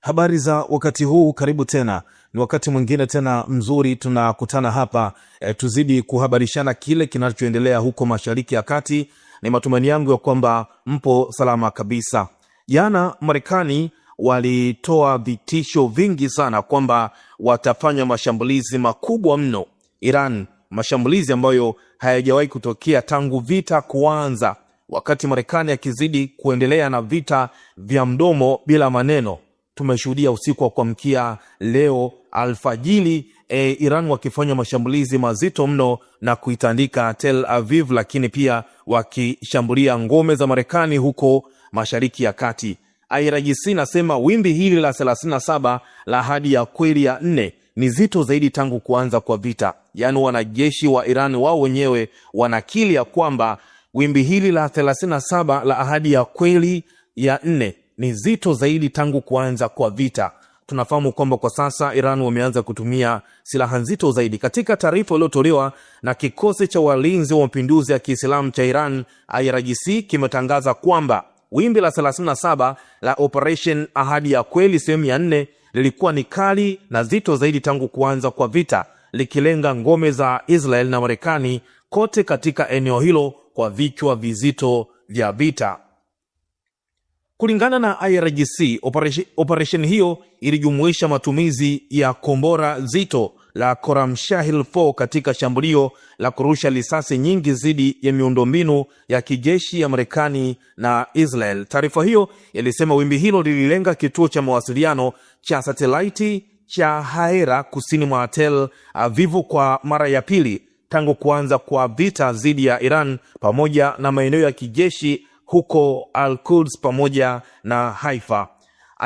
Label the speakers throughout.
Speaker 1: Habari za wakati huu, karibu tena. Ni wakati mwingine tena mzuri tunakutana hapa tuzidi kuhabarishana kile kinachoendelea huko Mashariki ya Kati. Ni matumaini yangu ya kwamba mpo salama kabisa. Jana Marekani walitoa vitisho vingi sana kwamba watafanya mashambulizi makubwa mno Iran, mashambulizi ambayo hayajawahi kutokea tangu vita kuanza, wakati Marekani akizidi kuendelea na vita vya mdomo bila maneno. Tumeshuhudia usiku wa kuamkia leo alfajiri Iran wakifanya mashambulizi mazito mno na kuitandika Tel Aviv, lakini pia wakishambulia ngome za Marekani huko Mashariki ya Kati. IRGC nasema wimbi hili la 37 la ahadi ya kweli ya 4 ni zito zaidi tangu kuanza kwa vita. Yaani wanajeshi wa Iran wao wenyewe wanakili ya kwamba wimbi hili la 37 la ahadi ya kweli ya 4 ni zito zaidi tangu kuanza kwa vita. Tunafahamu kwamba kwa sasa Iran wameanza kutumia silaha nzito zaidi. Katika taarifa iliyotolewa na kikosi cha walinzi wa mapinduzi ya Kiislamu cha Iran, IRGC kimetangaza kwamba wimbi la 37 la Operation Ahadi ya Kweli sehemu ya 4 lilikuwa ni kali na zito zaidi tangu kuanza kwa vita, likilenga ngome za Israel na Marekani kote katika eneo hilo kwa vichwa vizito vya vita. Kulingana na IRGC, operation hiyo ilijumuisha matumizi ya kombora zito la Khorramshahl 4 katika shambulio la kurusha risasi nyingi dhidi ya miundombinu ya kijeshi ya Marekani na Israel. Taarifa hiyo ilisema wimbi hilo lililenga kituo cha mawasiliano cha satellite cha Haera kusini mwa Tel Aviv kwa mara ya pili tangu kuanza kwa vita dhidi ya Iran, pamoja na maeneo ya kijeshi huko Al-Quds pamoja na Haifa.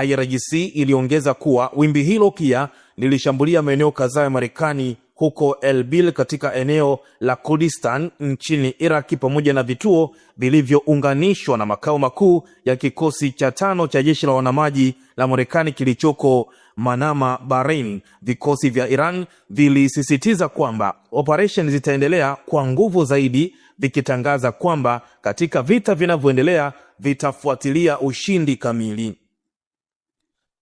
Speaker 1: IRGC iliongeza kuwa wimbi hilo pia lilishambulia maeneo kadhaa ya Marekani huko Erbil katika eneo la Kurdistan nchini Iraki, pamoja na vituo vilivyounganishwa na makao makuu ya kikosi cha 5 cha jeshi la wanamaji la Marekani kilichoko Manama, Bahrain. Vikosi vya Iran vilisisitiza kwamba operation zitaendelea kwa nguvu zaidi, vikitangaza kwamba katika vita vinavyoendelea vitafuatilia ushindi kamili.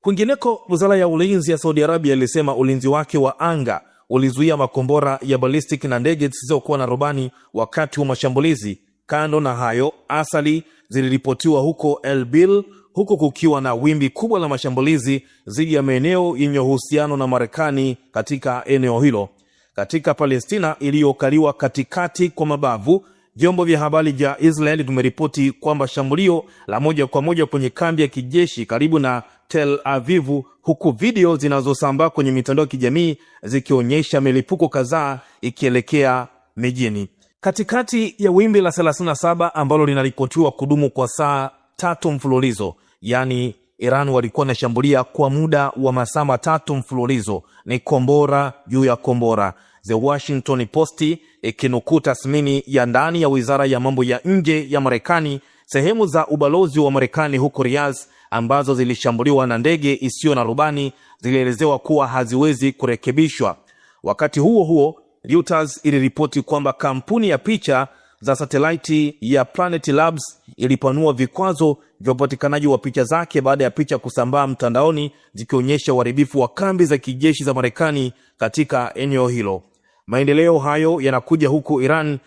Speaker 1: Kwingineko, Wizara ya Ulinzi ya Saudi Arabia ilisema ulinzi wake wa anga ulizuia makombora ya ballistic na ndege zisizokuwa na rubani wakati wa mashambulizi. Kando na hayo, asali ziliripotiwa huko Erbil, huko kukiwa na wimbi kubwa la mashambulizi dhidi ya maeneo yenye uhusiano na Marekani katika eneo hilo. Katika Palestina iliyokaliwa katikati kwa mabavu, vyombo vya habari vya Israeli vimeripoti kwamba shambulio la moja kwa moja kwenye kambi ya kijeshi karibu na Tel Aviv, huku video zinazosambaa kwenye mitandao ya kijamii zikionyesha milipuko kadhaa ikielekea mijini. Katikati ya wimbi la 37 ambalo linaripotiwa kudumu kwa saa 3 mfululizo, yani Iran walikuwa wanashambulia kwa muda wa masaa 3 mfululizo, ni kombora juu ya kombora. The Washington Post ikinukuu tathmini ya ndani ya Wizara ya Mambo ya Nje ya Marekani, sehemu za ubalozi wa Marekani huko Riyadh ambazo zilishambuliwa na ndege isiyo na rubani zilielezewa kuwa haziwezi kurekebishwa. Wakati huo huo, Reuters iliripoti kwamba kampuni ya picha za satellite ya Planet Labs ilipanua vikwazo vya upatikanaji wa picha zake baada ya picha kusambaa mtandaoni zikionyesha uharibifu wa kambi za kijeshi za Marekani katika eneo hilo. Maendeleo hayo yanakuja huku Iran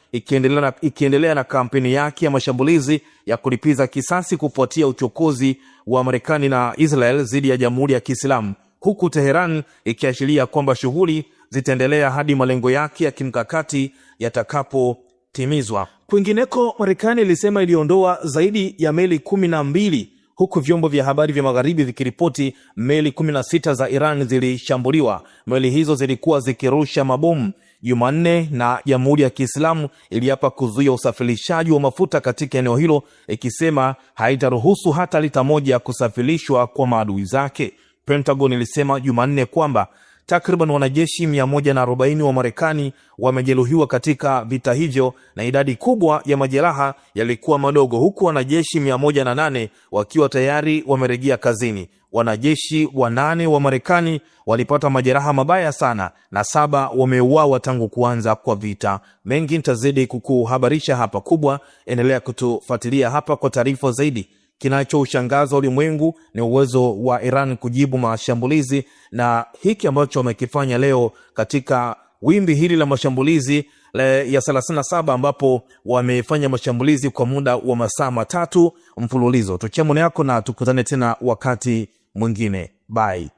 Speaker 1: ikiendelea na kampeni yake ya mashambulizi ya kulipiza kisasi kufuatia uchokozi wa Marekani na Israel dhidi ya Jamhuri ya Kiislamu, huku Teheran ikiashiria kwamba shughuli zitaendelea hadi malengo yake ya kimkakati yatakapotimizwa. Kwingineko, Marekani ilisema iliondoa zaidi ya meli 12, huku vyombo vya habari vya magharibi vikiripoti meli 16 za Iran zilishambuliwa. Meli hizo zilikuwa zikirusha mabomu. Jumanne na Jamhuri ya Kiislamu iliapa kuzuia usafirishaji wa mafuta katika eneo hilo, ikisema haitaruhusu hata lita moja kusafirishwa kwa maadui zake. Pentagon ilisema Jumanne kwamba takriban wanajeshi 140 wa Marekani wamejeruhiwa katika vita hivyo, na idadi kubwa ya majeraha yalikuwa madogo, huku wanajeshi 108 wakiwa tayari wamerejea kazini. Wanajeshi 8 wa Marekani walipata majeraha mabaya sana na 7 wameuawa tangu kuanza kwa vita. Mengi nitazidi kukuhabarisha hapa. Kubwa, endelea kutufuatilia hapa kwa taarifa zaidi. Kinachoshangaza ulimwengu ni uwezo wa Iran kujibu mashambulizi, na hiki ambacho wamekifanya leo katika wimbi hili la mashambulizi ya 37 ambapo wamefanya mashambulizi kwa muda wa masaa 3 mfululizo. Tukia mone yako na tukutane tena wakati mwingine. Bye.